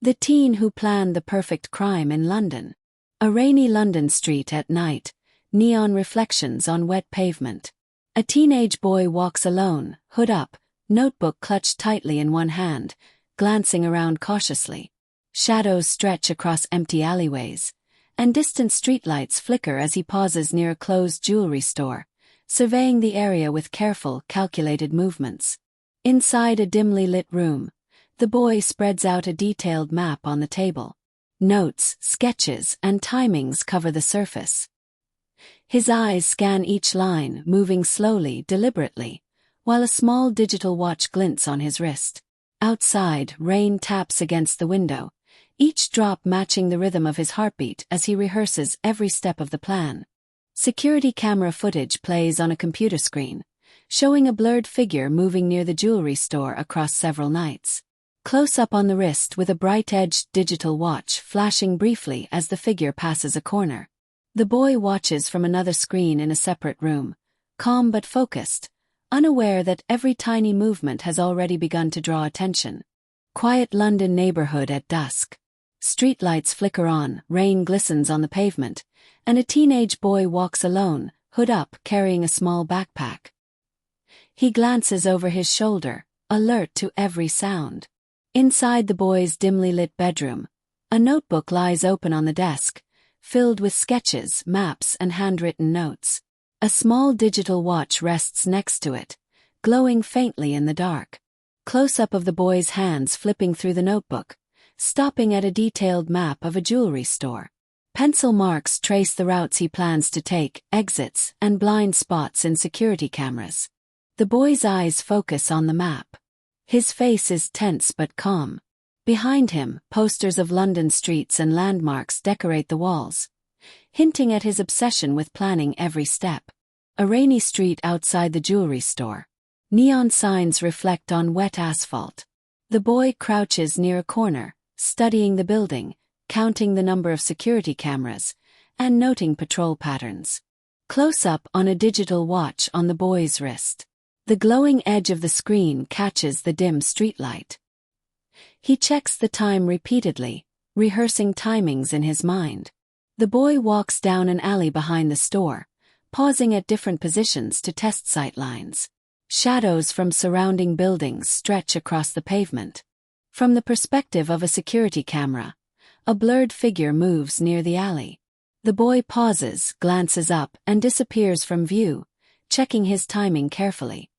The teen who planned the perfect crime in London. A rainy London street at night, neon reflections on wet pavement. A teenage boy walks alone, hood up, notebook clutched tightly in one hand, glancing around cautiously. Shadows stretch across empty alleyways, and distant streetlights flicker as he pauses near a closed jewelry store, surveying the area with careful, calculated movements. Inside a dimly lit room, the boy spreads out a detailed map on the table. Notes, sketches, and timings cover the surface. His eyes scan each line, moving slowly, deliberately, while a small digital watch glints on his wrist. Outside, rain taps against the window, each drop matching the rhythm of his heartbeat as he rehearses every step of the plan. Security camera footage plays on a computer screen, showing a blurred figure moving near the jewelry store across several nights. Close up on the wrist with a bright-edged digital watch flashing briefly as the figure passes a corner. The boy watches from another screen in a separate room, calm but focused, unaware that every tiny movement has already begun to draw attention. Quiet London neighborhood at dusk. Streetlights flicker on, rain glistens on the pavement, and a teenage boy walks alone, hood up, carrying a small backpack. He glances over his shoulder, alert to every sound. Inside the boy's dimly lit bedroom, a notebook lies open on the desk, filled with sketches, maps, and handwritten notes. A small digital watch rests next to it, glowing faintly in the dark. Close-up of the boy's hands flipping through the notebook, stopping at a detailed map of a jewelry store. Pencil marks trace the routes he plans to take, exits, and blind spots in security cameras. The boy's eyes focus on the map. His face is tense but calm. Behind him, posters of London streets and landmarks decorate the walls, hinting at his obsession with planning every step. A rainy street outside the jewelry store. Neon signs reflect on wet asphalt. The boy crouches near a corner, studying the building, counting the number of security cameras, and noting patrol patterns. Close up on a digital watch on the boy's wrist. The glowing edge of the screen catches the dim streetlight. He checks the time repeatedly, rehearsing timings in his mind. The boy walks down an alley behind the store, pausing at different positions to test sight lines. Shadows from surrounding buildings stretch across the pavement. From the perspective of a security camera, a blurred figure moves near the alley. The boy pauses, glances up, and disappears from view, checking his timing carefully.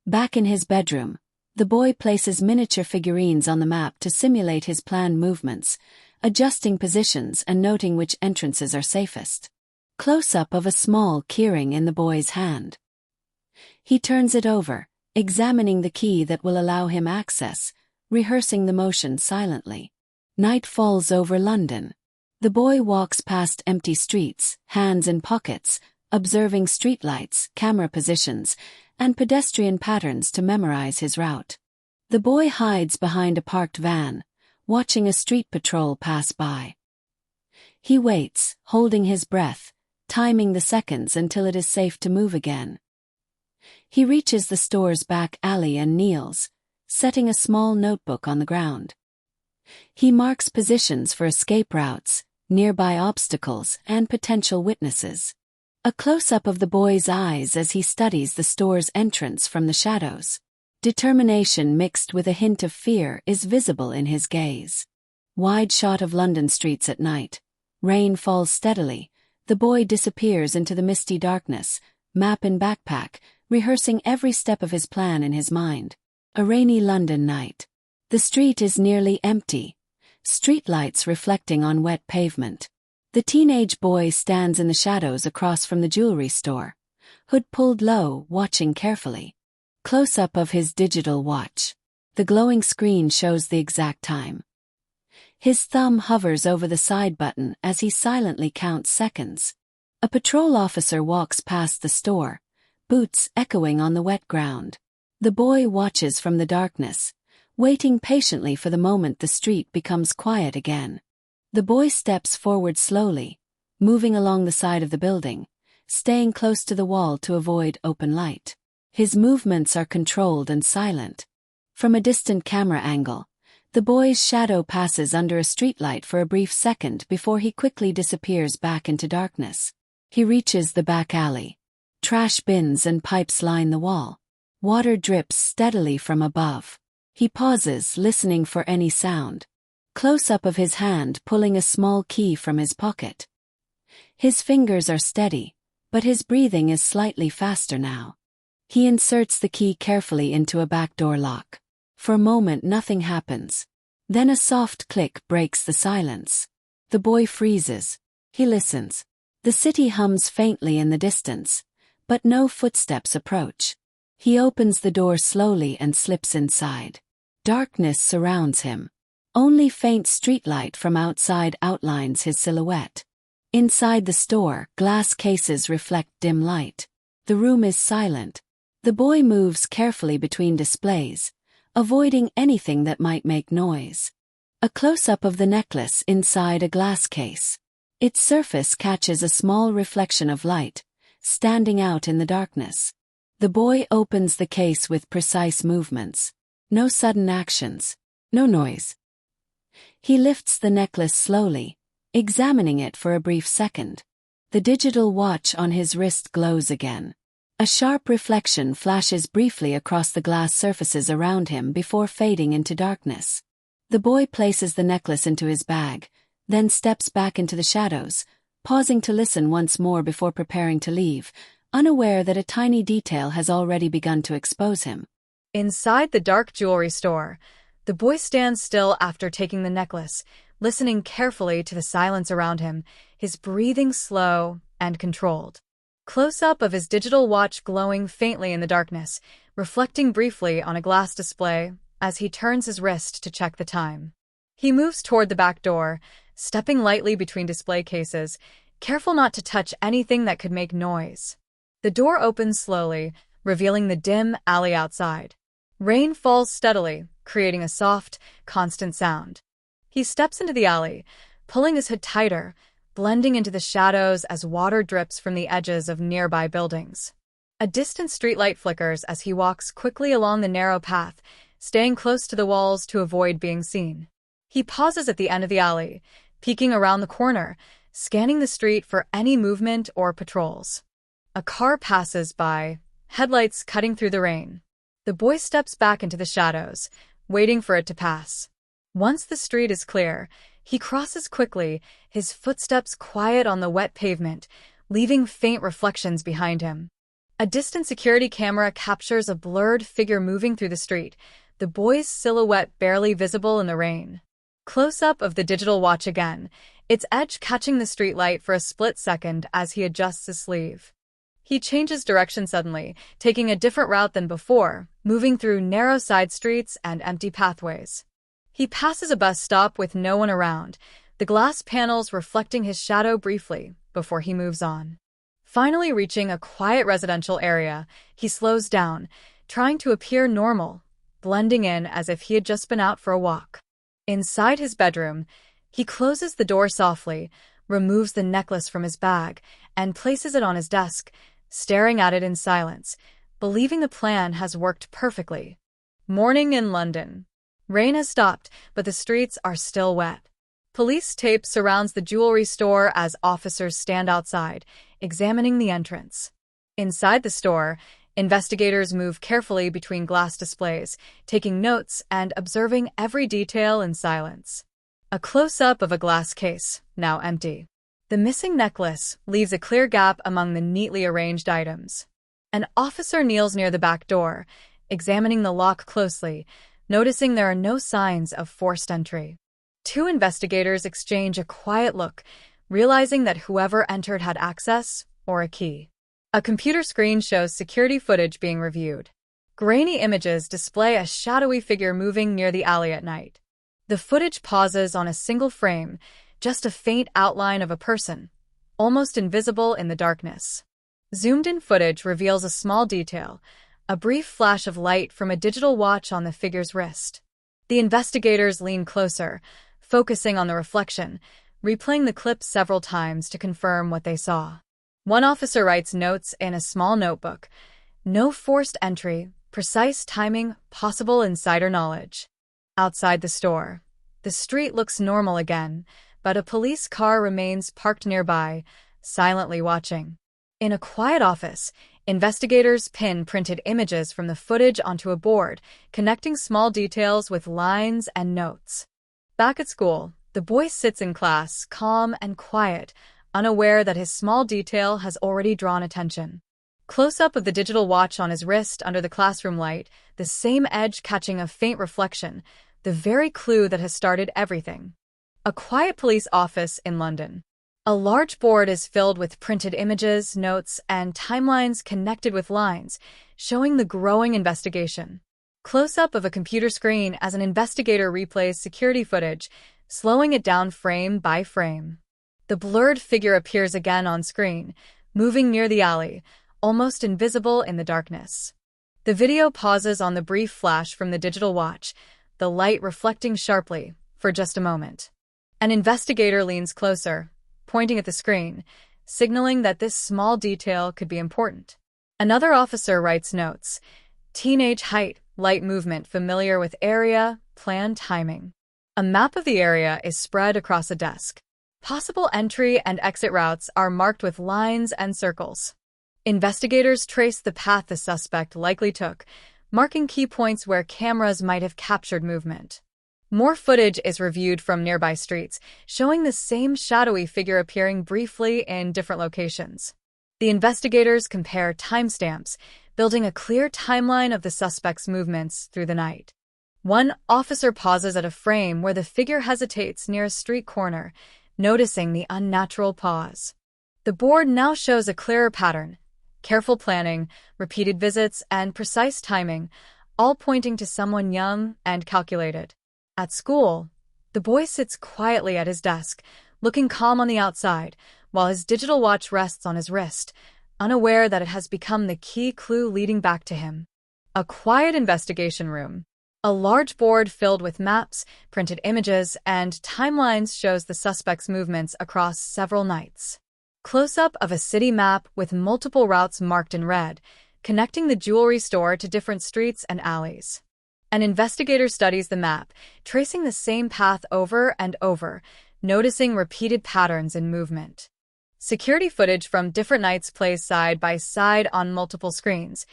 Back in his bedroom, the boy places miniature figurines on the map to simulate his planned movements, adjusting positions and noting which entrances are safest. Close-up of a small keyring in the boy's hand. He turns it over, examining the key that will allow him access, rehearsing the motion silently. Night falls over London. The boy walks past empty streets, hands in pockets, observing streetlights, camera positions, and pedestrian patterns to memorize his route. The boy hides behind a parked van, watching a street patrol pass by. He waits, holding his breath, timing the seconds until it is safe to move again. He reaches the store's back alley and kneels, setting a small notebook on the ground. He marks positions for escape routes, nearby obstacles, and potential witnesses. A close-up of the boy's eyes as he studies the store's entrance from the shadows. Determination mixed with a hint of fear is visible in his gaze. Wide shot of London streets at night. Rain falls steadily. The boy disappears into the misty darkness, map in backpack, rehearsing every step of his plan in his mind. A rainy London night. The street is nearly empty, streetlights reflecting on wet pavement. The teenage boy stands in the shadows across from the jewelry store, hood pulled low, watching carefully. Close-up of his digital watch. The glowing screen shows the exact time. His thumb hovers over the side button as he silently counts seconds. A patrol officer walks past the store, boots echoing on the wet ground. The boy watches from the darkness, waiting patiently for the moment the street becomes quiet again. The boy steps forward slowly, moving along the side of the building, staying close to the wall to avoid open light. His movements are controlled and silent. From a distant camera angle, The boy's shadow passes under a streetlight for a brief second before he quickly disappears back into darkness. He reaches the back alley. Trash bins and pipes line the wall. Water drips steadily from above. He pauses, listening for any sound. Close-up of his hand pulling a small key from his pocket. His fingers are steady, but his breathing is slightly faster now. He inserts the key carefully into a back door lock. For a moment nothing happens. Then a soft click breaks the silence. The boy freezes. He listens. The city hums faintly in the distance, but no footsteps approach. He opens the door slowly and slips inside. Darkness surrounds him. Only faint streetlight from outside outlines his silhouette. Inside the store, glass cases reflect dim light. The room is silent. The boy moves carefully between displays, avoiding anything that might make noise. A close-up of the necklace inside a glass case. Its surface catches a small reflection of light, standing out in the darkness. The boy opens the case with precise movements. No sudden actions. No noise. He lifts the necklace slowly, examining it for a brief second. The digital watch on his wrist glows again. A sharp reflection flashes briefly across the glass surfaces around him before fading into darkness. The boy places the necklace into his bag, then steps back into the shadows, pausing to listen once more before preparing to leave, unaware that a tiny detail has already begun to expose him. Inside the dark jewelry store, the boy stands still after taking the necklace, listening carefully to the silence around him, his breathing slow and controlled. Close-up of his digital watch glowing faintly in the darkness, reflecting briefly on a glass display as he turns his wrist to check the time. He moves toward the back door, stepping lightly between display cases, careful not to touch anything that could make noise. The door opens slowly, revealing the dim alley outside. Rain falls steadily, creating a soft, constant sound. He steps into the alley, pulling his hood tighter, blending into the shadows as water drips from the edges of nearby buildings. A distant streetlight flickers as he walks quickly along the narrow path, staying close to the walls to avoid being seen. He pauses at the end of the alley, peeking around the corner, scanning the street for any movement or patrols. A car passes by, headlights cutting through the rain. The boy steps back into the shadows, waiting for it to pass. Once the street is clear, he crosses quickly, his footsteps quiet on the wet pavement, leaving faint reflections behind him. A distant security camera captures a blurred figure moving through the street, the boy's silhouette barely visible in the rain. Close-up of the digital watch again, its edge catching the streetlight for a split second as he adjusts his sleeve. He changes direction suddenly, taking a different route than before, moving through narrow side streets and empty pathways. He passes a bus stop with no one around, the glass panels reflecting his shadow briefly before he moves on. Finally reaching a quiet residential area, he slows down, trying to appear normal, blending in as if he had just been out for a walk. Inside his bedroom, he closes the door softly, removes the necklace from his bag, and places it on his desk, staring at it in silence, believing the plan has worked perfectly. Morning in London. Rain has stopped, but the streets are still wet. Police tape surrounds the jewelry store as officers stand outside, examining the entrance. Inside the store, investigators move carefully between glass displays, taking notes and observing every detail in silence. A close-up of a glass case, now empty. The missing necklace leaves a clear gap among the neatly arranged items. An officer kneels near the back door, examining the lock closely, noticing there are no signs of forced entry. Two investigators exchange a quiet look, realizing that whoever entered had access or a key. A computer screen shows security footage being reviewed. Grainy images display a shadowy figure moving near the alley at night. The footage pauses on a single frame, just a faint outline of a person, almost invisible in the darkness. Zoomed-in footage reveals a small detail, a brief flash of light from a digital watch on the figure's wrist. The investigators lean closer, focusing on the reflection, replaying the clip several times to confirm what they saw. One officer writes notes in a small notebook. No forced entry, precise timing, possible insider knowledge. Outside the store, the street looks normal again, but a police car remains parked nearby, silently watching. In a quiet office, investigators pin printed images from the footage onto a board, connecting small details with lines and notes. Back at school, the boy sits in class, calm and quiet, unaware that his small detail has already drawn attention. Close-up of the digital watch on his wrist under the classroom light, the same edge catching a faint reflection, the very clue that has started everything. A quiet police office in London. A large board is filled with printed images, notes, and timelines connected with lines, showing the growing investigation. Close-up of a computer screen as an investigator replays security footage, slowing it down frame by frame. The blurred figure appears again on screen, moving near the alley, almost invisible in the darkness. The video pauses on the brief flash from the digital watch, the light reflecting sharply, for just a moment. An investigator leans closer, pointing at the screen, signaling that this small detail could be important. Another officer writes notes. Teenage height, light movement familiar with area, plan timing. A map of the area is spread across a desk. Possible entry and exit routes are marked with lines and circles. Investigators trace the path the suspect likely took, marking key points where cameras might have captured movement. More footage is reviewed from nearby streets, showing the same shadowy figure appearing briefly in different locations. The investigators compare timestamps, building a clear timeline of the suspect's movements through the night. One officer pauses at a frame where the figure hesitates near a street corner, noticing the unnatural pause. The board now shows a clearer pattern. Careful planning, repeated visits, and precise timing, all pointing to someone young and calculated. At school, the boy sits quietly at his desk, looking calm on the outside, while his digital watch rests on his wrist, unaware that it has become the key clue leading back to him. A quiet investigation room. A large board filled with maps, printed images, and timelines shows the suspect's movements across several nights. Close-up of a city map with multiple routes marked in red, connecting the jewelry store to different streets and alleys. An investigator studies the map, tracing the same path over and over, noticing repeated patterns in movement. Security footage from different nights plays side by side on multiple screens,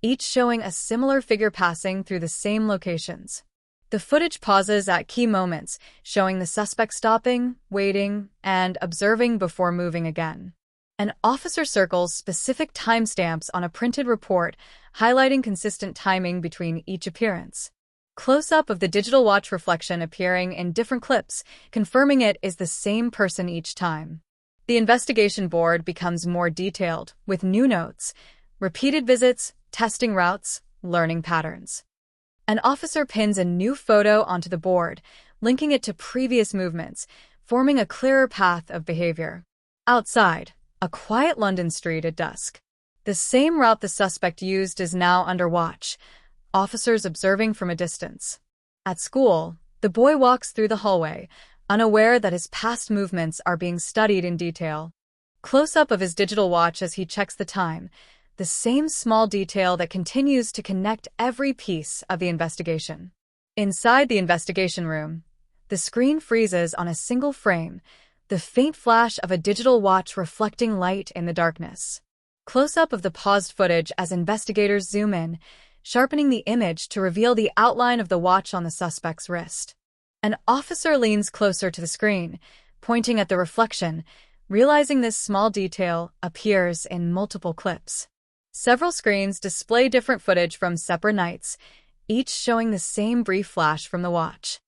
each showing a similar figure passing through the same locations. The footage pauses at key moments, showing the suspect stopping, waiting, and observing before moving again. An officer circles specific timestamps on a printed report, highlighting consistent timing between each appearance. Close-up of the digital watch reflection appearing in different clips, confirming it is the same person each time. The investigation board becomes more detailed, with new notes, repeated visits, testing routes, learning patterns. An officer pins a new photo onto the board, linking it to previous movements, forming a clearer path of behavior. Outside, a quiet London street at dusk. The same route the suspect used is now under watch, officers observing from a distance. At school, the boy walks through the hallway, unaware that his past movements are being studied in detail. Close-up of his digital watch as he checks the time, the same small detail that continues to connect every piece of the investigation. Inside the investigation room, the screen freezes on a single frame, the faint flash of a digital watch reflecting light in the darkness. Close-up of the paused footage as investigators zoom in, sharpening the image to reveal the outline of the watch on the suspect's wrist. An officer leans closer to the screen, pointing at the reflection, realizing this small detail appears in multiple clips. Several screens display different footage from separate nights, each showing the same brief flash from the watch.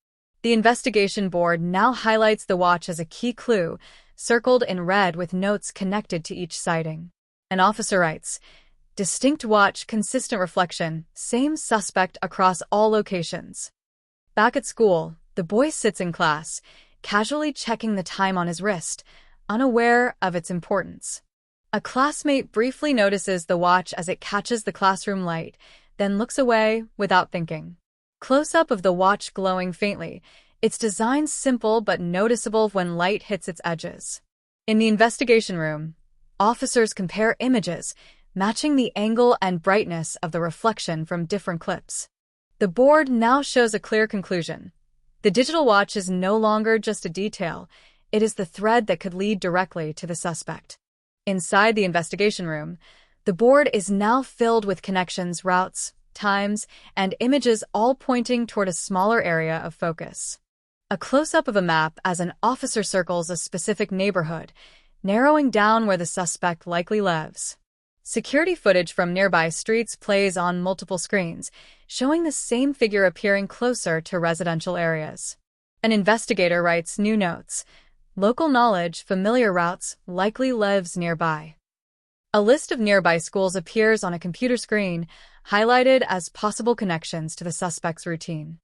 The investigation board now highlights the watch as a key clue, circled in red with notes connected to each sighting. An officer writes, "Distinct watch, consistent reflection, same suspect across all locations." Back at school, the boy sits in class, casually checking the time on his wrist, unaware of its importance. A classmate briefly notices the watch as it catches the classroom light, then looks away without thinking. Close-up of the watch glowing faintly, its design simple but noticeable when light hits its edges. In the investigation room, officers compare images, matching the angle and brightness of the reflection from different clips. The board now shows a clear conclusion. The digital watch is no longer just a detail, it is the thread that could lead directly to the suspect. Inside the investigation room, the board is now filled with connections, routes, times, and images all pointing toward a smaller area of focus. A close-up of a map as an officer circles a specific neighborhood, narrowing down where the suspect likely lives. Security footage from nearby streets plays on multiple screens, showing the same figure appearing closer to residential areas. An investigator writes new notes. Local knowledge, familiar routes, likely lives nearby. A list of nearby schools appears on a computer screen, highlighted as possible connections to the suspect's routine.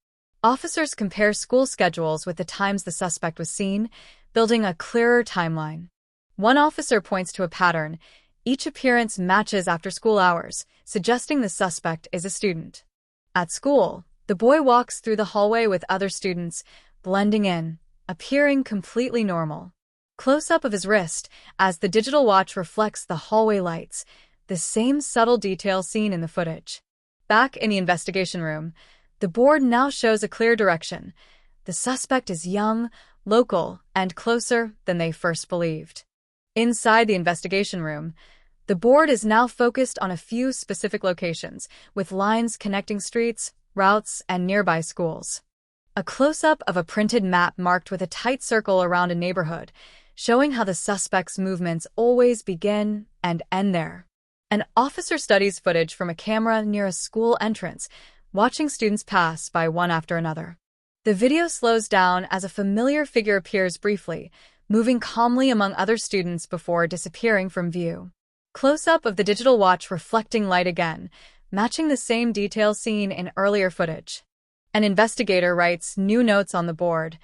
Officers compare school schedules with the times the suspect was seen, building a clearer timeline. One officer points to a pattern. Each appearance matches after school hours, suggesting the suspect is a student. At school, the boy walks through the hallway with other students, blending in, appearing completely normal. Close-up of his wrist, as the digital watch reflects the hallway lights, the same subtle detail seen in the footage. Back in the investigation room, the board now shows a clear direction. The suspect is young, local, and closer than they first believed. Inside the investigation room, the board is now focused on a few specific locations, with lines connecting streets, routes, and nearby schools. A close-up of a printed map marked with a tight circle around a neighborhood, showing how the suspect's movements always begin and end there. An officer studies footage from a camera near a school entrance, watching students pass by one after another. The video slows down as a familiar figure appears briefly, moving calmly among other students before disappearing from view. Close-up of the digital watch reflecting light again, matching the same detail seen in earlier footage. An investigator writes new notes on the board.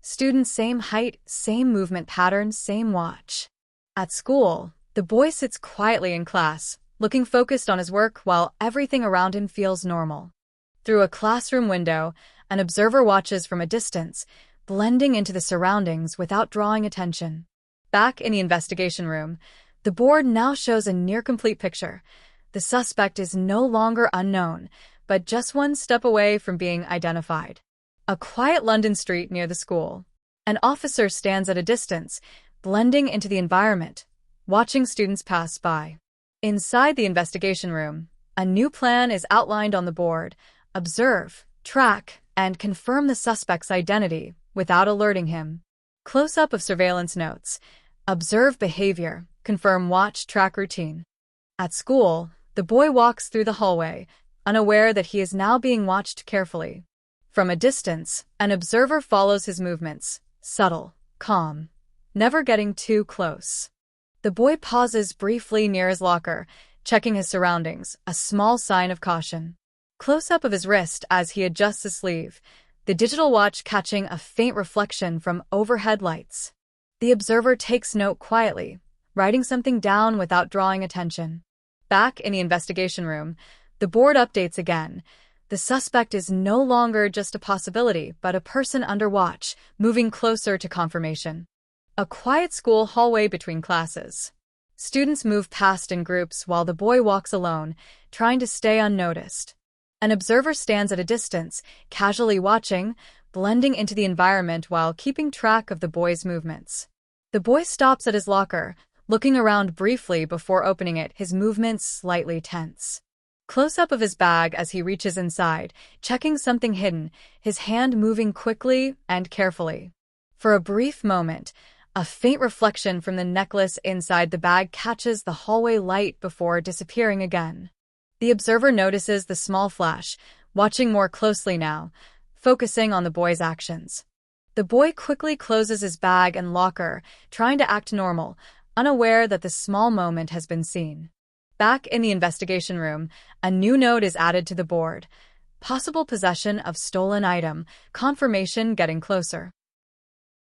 Student same height, same movement pattern, same watch. At school, the boy sits quietly in class, looking focused on his work while everything around him feels normal. Through a classroom window, an observer watches from a distance, blending into the surroundings without drawing attention. Back in the investigation room, the board now shows a near-complete picture. The suspect is no longer unknown, but just one step away from being identified. A quiet London street near the school. An officer stands at a distance, blending into the environment, watching students pass by. Inside the investigation room, a new plan is outlined on the board. Observe, track, and confirm the suspect's identity without alerting him. Close-up of surveillance notes. Observe behavior, confirm watch, track routine. At school, the boy walks through the hallway, unaware that he is now being watched carefully. From a distance, an observer follows his movements, subtle, calm, never getting too close. The boy pauses briefly near his locker, checking his surroundings, a small sign of caution. Close-up of his wrist as he adjusts his sleeve, the digital watch catching a faint reflection from overhead lights. The observer takes note quietly, writing something down without drawing attention. Back in the investigation room, the board updates again. The suspect is no longer just a possibility, but a person under watch, moving closer to confirmation. A quiet school hallway between classes. Students move past in groups while the boy walks alone, trying to stay unnoticed. An observer stands at a distance, casually watching, blending into the environment while keeping track of the boy's movements. The boy stops at his locker, looking around briefly before opening it, his movements slightly tense. Close-up of his bag as he reaches inside, checking something hidden, his hand moving quickly and carefully. For a brief moment, a faint reflection from the necklace inside the bag catches the hallway light before disappearing again. The observer notices the small flash, watching more closely now, focusing on the boy's actions. The boy quickly closes his bag and locker, trying to act normal, unaware that the small moment has been seen. Back in the investigation room, a new note is added to the board. Possible possession of stolen item, confirmation getting closer.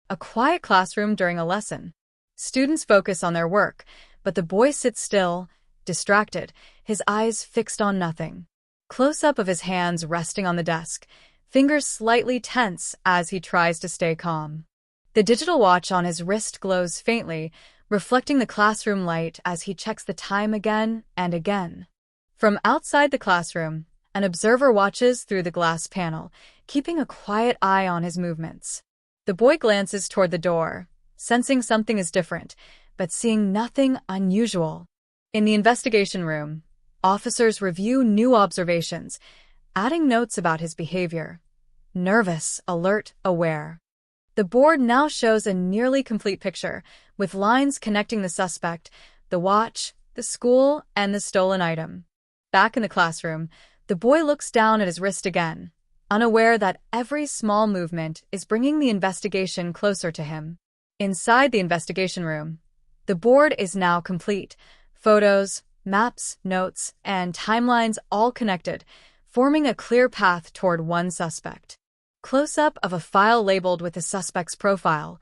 A quiet classroom during a lesson. Students focus on their work, but the boy sits still, distracted, his eyes fixed on nothing. Close-up of his hands resting on the desk, fingers slightly tense as he tries to stay calm. The digital watch on his wrist glows faintly, reflecting the classroom light as he checks the time again and again. From outside the classroom, An observer watches through the glass panel, keeping a quiet eye on his movements. The boy glances toward the door, sensing something is different, but seeing nothing unusual. In the investigation room, officers review new observations, adding notes about his behavior. Nervous, alert, aware. The board now shows a nearly complete picture, with lines connecting the suspect, the watch, the school, and the stolen item. Back in the classroom, the boy looks down at his wrist again, unaware that every small movement is bringing the investigation closer to him. Inside the investigation room, the board is now complete. Photos, maps, notes, and timelines all connected, forming a clear path toward one suspect. Close-up of a file labeled with the suspect's profile.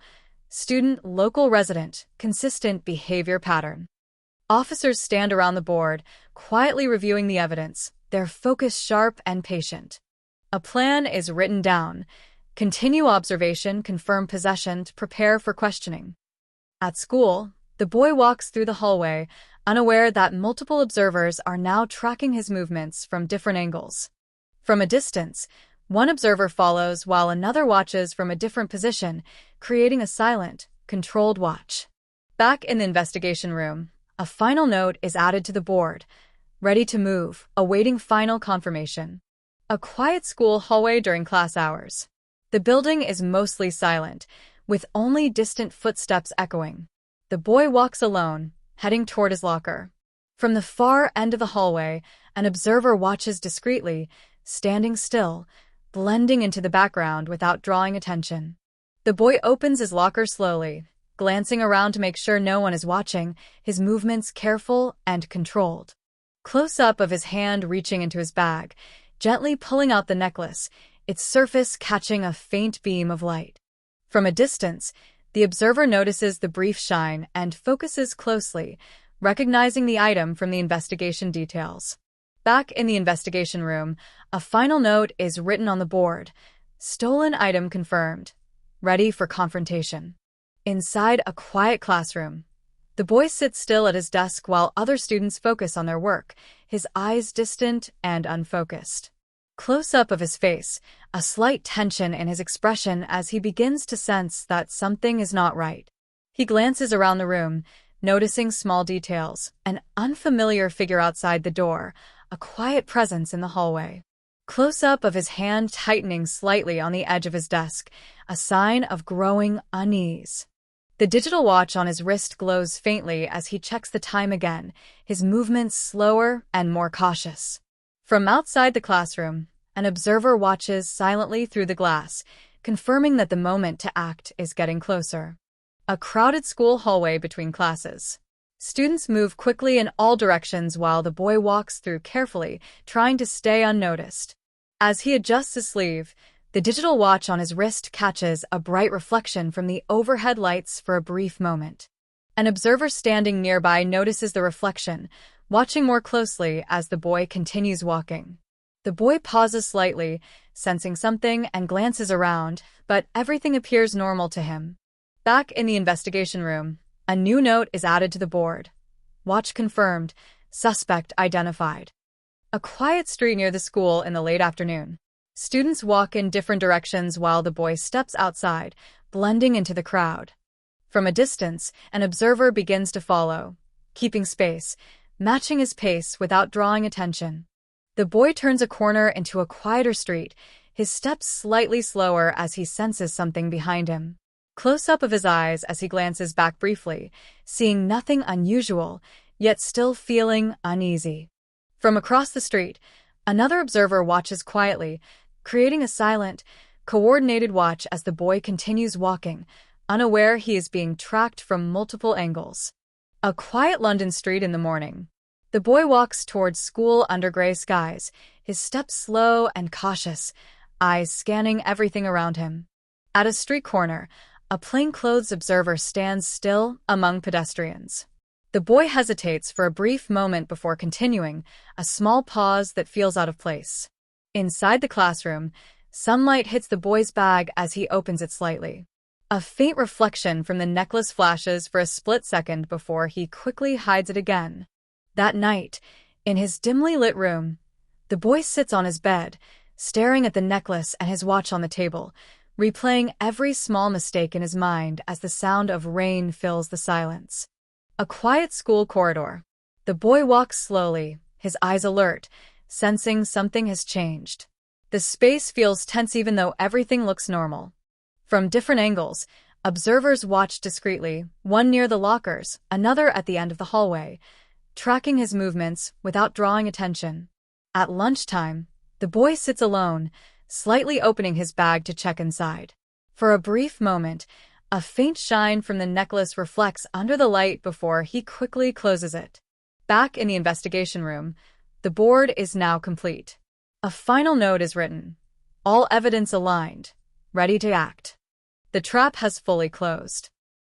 Student, local resident, consistent behavior pattern. Officers stand around the board, quietly reviewing the evidence, their focus sharp and patient. A plan is written down. Continue observation, confirm possession, prepare for questioning. At school, the boy walks through the hallway, unaware that multiple observers are now tracking his movements from different angles. From a distance, one observer follows while another watches from a different position, creating a silent, controlled watch. Back in the investigation room, a final note is added to the board. Ready to move, awaiting final confirmation. A quiet school hallway during class hours. The building is mostly silent, with only distant footsteps echoing. The boy walks alone, heading toward his locker. From the far end of the hallway, an observer watches discreetly, standing still, blending into the background without drawing attention. The boy opens his locker slowly, glancing around to make sure no one is watching, his movements careful and controlled. Close-up of his hand reaching into his bag, gently pulling out the necklace, its surface catching a faint beam of light. From a distance, the observer notices the brief shine and focuses closely, recognizing the item from the investigation details. Back in the investigation room, a final note is written on the board. Stolen item confirmed. Ready for confrontation. Inside a quiet classroom, the boy sits still at his desk while other students focus on their work, his eyes distant and unfocused. Close-up of his face, a slight tension in his expression as he begins to sense that something is not right. He glances around the room, noticing small details, an unfamiliar figure outside the door, a quiet presence in the hallway. Close-up of his hand tightening slightly on the edge of his desk, a sign of growing unease. The digital watch on his wrist glows faintly as he checks the time again, his movements slower and more cautious. From outside the classroom, an observer watches silently through the glass, confirming that the moment to act is getting closer. A crowded school hallway between classes. Students move quickly in all directions while the boy walks through carefully, trying to stay unnoticed. As he adjusts his sleeve, the digital watch on his wrist catches a bright reflection from the overhead lights for a brief moment. An observer standing nearby notices the reflection, watching more closely as the boy continues walking. The boy pauses slightly, sensing something, and glances around, but everything appears normal to him. Back in the investigation room, a new note is added to the board. Watch confirmed, suspect identified. A quiet street near the school in the late afternoon. Students walk in different directions while the boy steps outside, blending into the crowd. From a distance, an observer begins to follow, keeping space, matching his pace without drawing attention. The boy turns a corner into a quieter street, his steps slightly slower as he senses something behind him. Close-up of his eyes as he glances back briefly, seeing nothing unusual, yet still feeling uneasy. From across the street, another observer watches quietly, creating a silent, coordinated watch as the boy continues walking, unaware he is being tracked from multiple angles. A quiet London street in the morning. The boy walks towards school under gray skies, his steps slow and cautious, eyes scanning everything around him. At a street corner, a plainclothes observer stands still among pedestrians. The boy hesitates for a brief moment before continuing, a small pause that feels out of place. Inside the classroom, sunlight hits the boy's bag as he opens it slightly. A faint reflection from the necklace flashes for a split second before he quickly hides it again. That night, in his dimly lit room, The boy sits on his bed, staring at the necklace and his watch on the table, replaying every small mistake in his mind as the sound of rain fills the silence. A quiet school corridor. The boy walks slowly, his eyes alert, sensing something has changed. The space feels tense even though everything looks normal. From different angles, observers watch discreetly, one near the lockers, another at the end of the hallway, tracking his movements without drawing attention. At lunchtime, the boy sits alone, slightly opening his bag to check inside. For a brief moment, a faint shine from the necklace reflects under the light before he quickly closes it. Back in the investigation room, the board is now complete. A final note is written. All evidence aligned, ready to act. The trap has fully closed.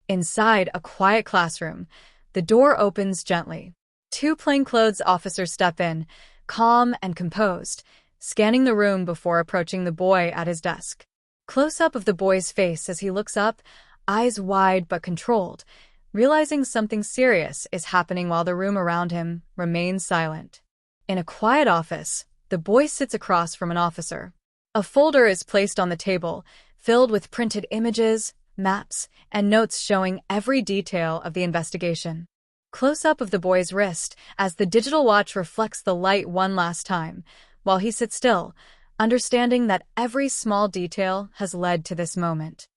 Inside a quiet classroom, the door opens gently. Two plainclothes officers step in, calm and composed, scanning the room before approaching the boy at his desk. Close-up of the boy's face as he looks up, eyes wide but controlled, realizing something serious is happening while the room around him remains silent. In a quiet office, the boy sits across from an officer. A folder is placed on the table, filled with printed images, maps, and notes showing every detail of the investigation. Close-up of the boy's wrist as the digital watch reflects the light one last time, while he sits still, understanding that every small detail has led to this moment.